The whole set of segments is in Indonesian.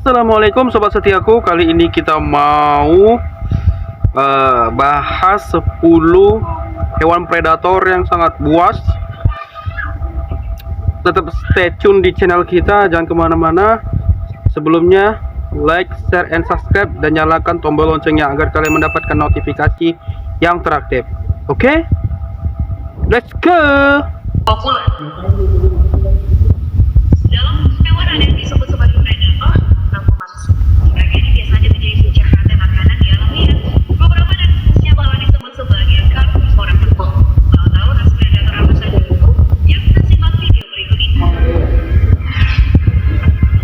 Assalamualaikum sobat setiaku. Kali ini kita mau bahas 10 hewan predator yang sangat buas. Tetap stay tune di channel kita, jangan kemana-mana. Sebelumnya like, share, and subscribe, dan nyalakan tombol loncengnya agar kalian mendapatkan notifikasi yang teraktif. Oke? Let's go! Populer. Dalam hewan ada yang disebut sebagai predator, manusia. Mereka ini biasanya menjadi penjahat dan makanan di alam liar. Beberapa dari jenisnya malah disebut sebagai karnivora berbulu. Mau tahu ras predator apa saja itu? Yuk kita simak video berikut ini.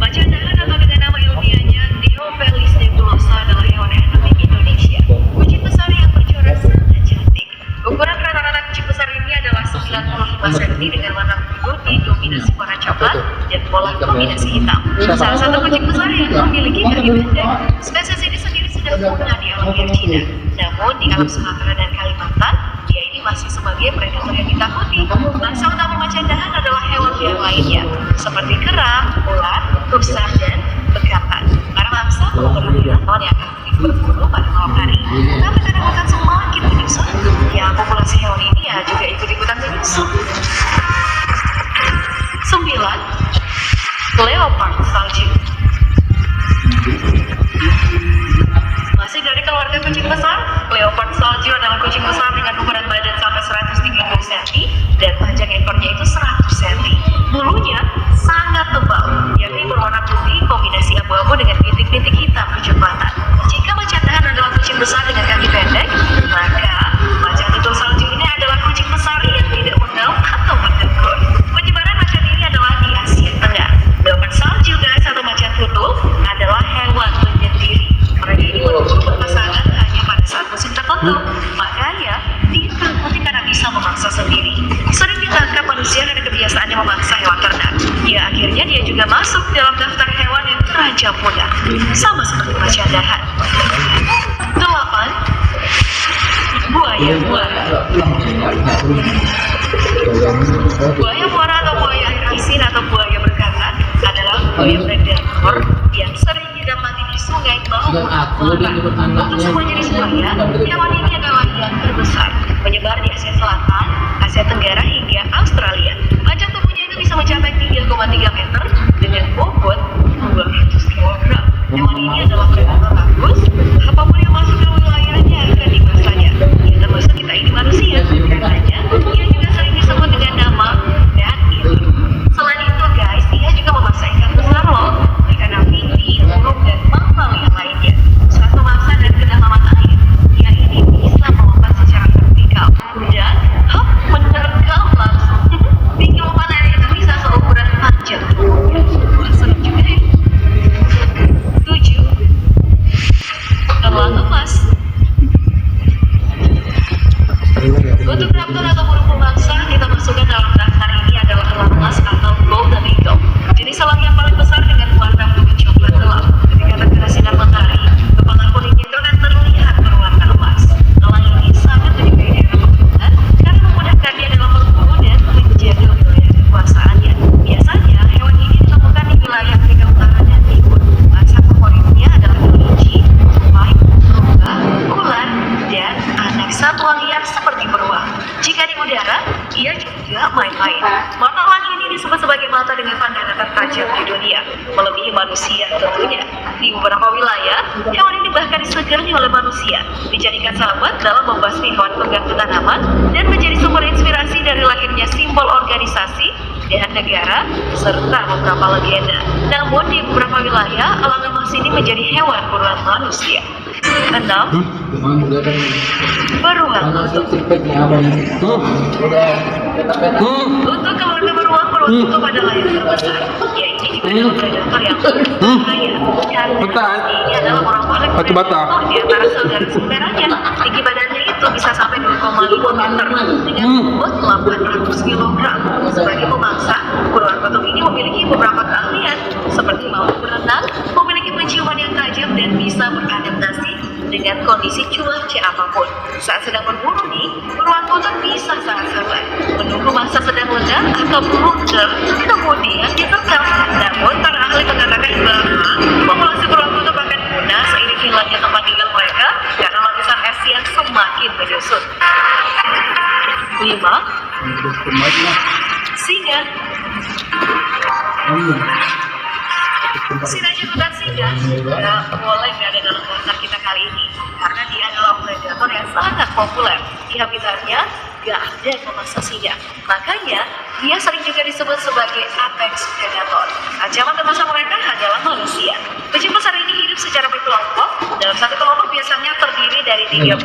Macan dahan atau dengan nama ilmiahnya Diofelis nebulosa adalah hewan endemik Indonesia. Kucing besar yang bercorak sangat cantik. Ukuran rata-rata kucing besar ini adalah 95 cm dengan warna biru didominasi warna coklat dan pola kombinasi hitam. Salah satu kucing besar yang memiliki kaki pendek. Spesies ini sendiri sudah punah di alam liar Cina. Namun di alam Sumatera dan Kalimantan, dia ini masih sebagai predator yang ditakuti. Mangsa utama macan dahan adalah hewan liar lainnya, seperti kerang, ular, rusa, dan bekantan. Para mangsa merupakan binatang yang aktif berburu pada malam hari. Tapi kadang akan semakin menyusut, ya populasi hewan ini ya juga ikut-ikutan menyusut. 9. Leopard salju. Masih dari keluarga kucing besar, leopard salju adalah kucing besar dengan ukuran badan sampai 130 cm dan panjang ekornya itu 100 cm. Bulunya sangat tebal, yakni berwarna putih kombinasi abu-abu dengan bintik-bintik hitam kecoklatan. Jika macan dahan adalah kucing besar dengan kaki pendek, maka macan tutul salju ini adalah kucing besar yang tidak mengaum atau mendekor. Penyebaran macan ini adalah di Asia Tengah. Leopard salju guys atau macan tutul adalah hewan menyendiri. Mereka ini menuju pasangan hanya pada saat musim tertentu. Makanya ditakuti karena bisa memaksa sendiri. Sering ditangkap manusia karena kebiasaannya memaksa hewan ternak. Ya akhirnya dia juga masuk dalam daftar hewan yang terancam punah, sama seperti macan dahan. 8. Buaya muara. Buaya muara atau buaya air asin atau buaya berkata adalah buaya predator yang sering didapati di sungai maupun lautan. Untuk semua jenis buaya, hewan ini adalah yang terbesar, menyebar di Asia Selatan, Asia Tenggara hingga Australia. Panjang tubuhnya itu bisa mencapai 3,3 meter dengan bobot 200 kg. Hewan ini adalah predator bagus. Apapun yang masuk ke wilayahnya akan dimasanya. Ya termasuk kita ini manusia. Karenanya, ia juga sering disebut dengan nama dan itu. Selain itu guys, ia juga memaksa ikan besar loh. Ikan amphibi, burung, dan mamalia lainnya. Saat memaksa dan kedalaman air, ia ini bisa melompat secara vertikal dan menerkam langsung. Tinggi lompat air itu bisa seukuran panjang tubuhnya. Wah, seru juga ya. 7. Elang emas. Untuk raptor atau burung pemangsa, kita masukkan dalam daftar ini adalah elang emas atau golden eagle. Jenis elang yang paling besar dengan warna putih coklat gelap. Ketika terkena sinar matahari, kepala kuningnya itu akan terlihat berwarna emas. Elang ini sangat menyukai daerah pegunungan karena memudahkan dia dalam berburu dan menjaga wilayah kekuasaannya. Biasanya hewan ini ditemukan di wilayah Afrika Utara dan Timur. Mangsa favoritnya adalah kelinci, tupai, rongga, ular, dan anak satwa liar seperti beruang. Jika di udara, ia juga main-main. Mata elang ini disebut sebagai mata dengan pandangan tertajam di dunia, melebihi manusia tentunya. Di beberapa wilayah, hewan ini bahkan disegani oleh manusia, dijadikan sahabat dalam membasmi hewan pengganggu tanaman, dan menjadi sumber inspirasi dari lahirnya simbol organisasi dan negara, serta beberapa legenda. Namun di beberapa wilayah, elang emas ini menjadi hewan buruan manusia. 6. Beruang kutub. Untuk keluarga beruang kutub adalah yang terbesar. Ya ini juga adalah predator yang berbahaya. Karena ini adalah orang-orang predator di antara saudara-saudaranya. Tinggi badannya itu bisa sampai 2,5 meter dengan bobot 800 kg. Sebagai pemangsa, beruang kutub ini memiliki beberapa keahlian seperti mampu berenang, memiliki penciuman yang tajam, dan bisa beradaptasi dengan kondisi cuaca apapun. Saat sedang berburu nih, beruang kutub bisa sangat sabar, menunggu masa sedang lengah atau blunder, kemudian diterkam. Namun para ahli mengatakan bahwa wilayah tempat tinggal mereka karena lapisan es yang semakin menyusut. 5. Singa. Singa jemputan singa nggak boleh nggak ada dalam konser kita kali ini karena dia adalah predator yang sangat populer. Di habitatnya nggak ada pemangsa singa, makanya dia sering juga disebut sebagai apex predator. Ancaman terbesar mereka adalah manusia. Kucing besar ini hidup secara berkelompok. Dalam satu kelompok biasanya terdiri dari 30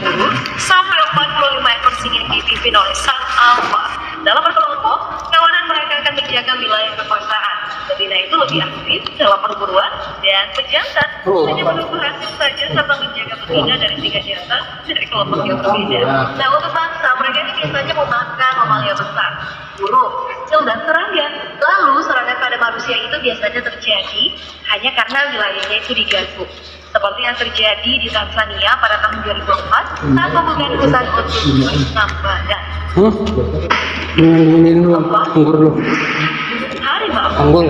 sampai 45 ekor singa yang dipimpin oleh sang alfa. Dalam berkelompok, kawanan mereka akan menjaga wilayah kekuasaan. Betina itu lebih aktif dalam perburuan dan pejantan hanya menunggu hasil saja serta menjaga betina dari singa jantan dari kelompok yang berbeda. Nah, untuk bangsa, mereka ini biasanya memakan mamalia besar, burung, kecil, dan serangga. Lalu, serangan pada manusia itu biasanya terjadi hanya karena wilayahnya itu diganggu. Seperti yang terjadi di Tanzania pada tahun 2004 saat pembukaan hutan khusus Nambadan. Ini dulu, anggur dulu. Harimau. Anggur.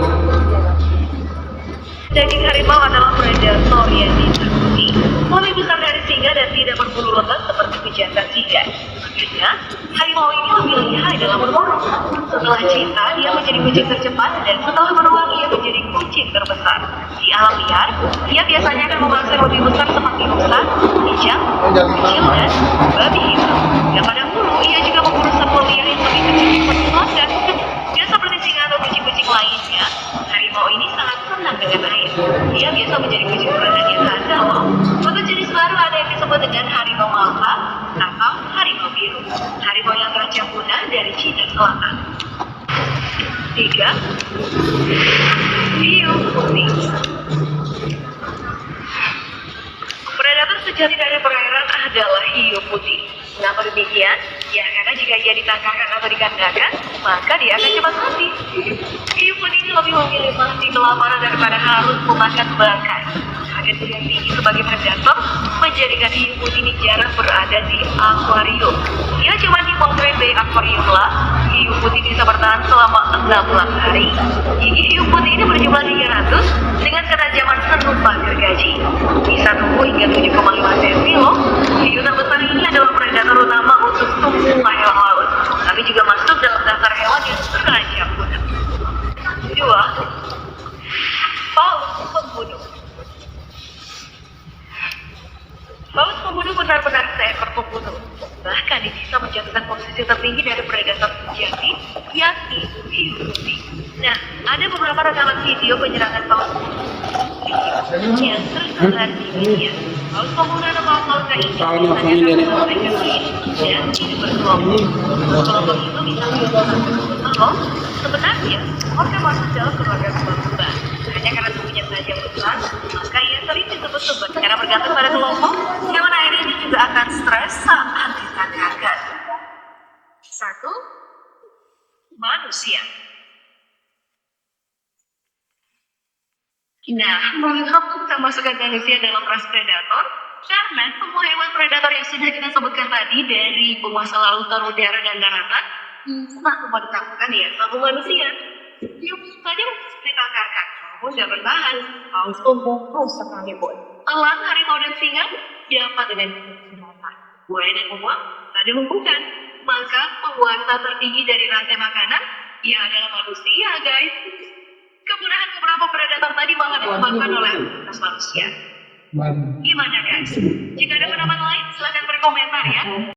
Daging harimau adalah predator yang ditakuti. Lebih besar dari singa dan tidak berbulu lebat seperti pejantan singa. Makanya, harimau ini lebih lihai dalam berburu. Setelah cinta, dia menjadi kucing tercepat dan setelah beruang, ia menjadi kucing terbesar. Di alam liar, dia biasanya akan membahas yang lebih besar seperti rusa, kijang, kucing, dan babi hitam. Dan pada hulu, ia juga memburu satwa liar yang lebih kecil seperti macan. Dia seperti singa atau kucing-kucing lainnya, harimau ini sangat senang dengan air. Dia biasa menjadi kucing beranak yang handal. Untuk jenis baru ada yang disebut dengan harimau malta atau harimau biru. Harimau yang terancam punah dari Cina Selatan. 3. Hiu putih. Predator sejati dari perairan adalah hiu putih. Kenapa demikian? Ya karena jika ia ditangkapkan atau dikandangkan, maka dia akan cepat mati. Hiu putih ini lebih memilih mati kelaparan daripada harus memakan bangkai. Harga yang tinggi sebagai predator menjadikan hiu putih ini jarang berada di akuarium. Ia cuma di Monterey Bay Aquarium lah. Hiu putih bisa bertahan selama 16 hari. Gigi hiu putih ini berjumlah 300 dengan kenajaman serupa gergaji. Bisa tumbuh hingga 7,5 cm loh. Hiu terbesar ini adalah predator utama untuk tumbuhan hewan laut, tapi juga masuk dalam daftar hewan yang terancam punah. 2. Paus pembunuh. Paus pembunuh benar-benar seekor pembunuh. Bahkan dia bisa menjatuhkan posisi tertinggi dari predator sejati, yakni hiu putih. Nah, ada beberapa rekaman video penyerangan paus pembunuh yang tersebar di media. Paus pembunuh atau paus lauta ini biasanya akan mereka lain dan hidup berkelompok. Kelompok itu bisa menjadi sebenarnya orca masuk dalam keluarga lumba-lumba. Hanya karena tubuhnya saja besar, maka ia sering disebut-sebut. Karena bergantung pada kelompok, hewan air ini juga akan stres saat ditangkapkan. 1. Manusia. Nah, mengapa kita masukkan manusia dalam ras predator? Karena semua hewan predator yang sudah kita sebutkan tadi dari penguasa lautan, udara, dan daratan bisa ditakutkan ya sama manusia. Dia saja ditangkapkan, namun tidak bertahan. Paus pembunuh sekalipun. Elang, harimau, dan singa dapat dengan senjata. Buaya dan beruang tak dilumpuhkan. Maka penguasa tertinggi dari rantai makanan ya adalah manusia, guys. Kemudahan beberapa predator tadi malah disebabkan oleh aktivitas manusia. Gimana guys? Jika ada pendapat lain, silahkan berkomentar ya.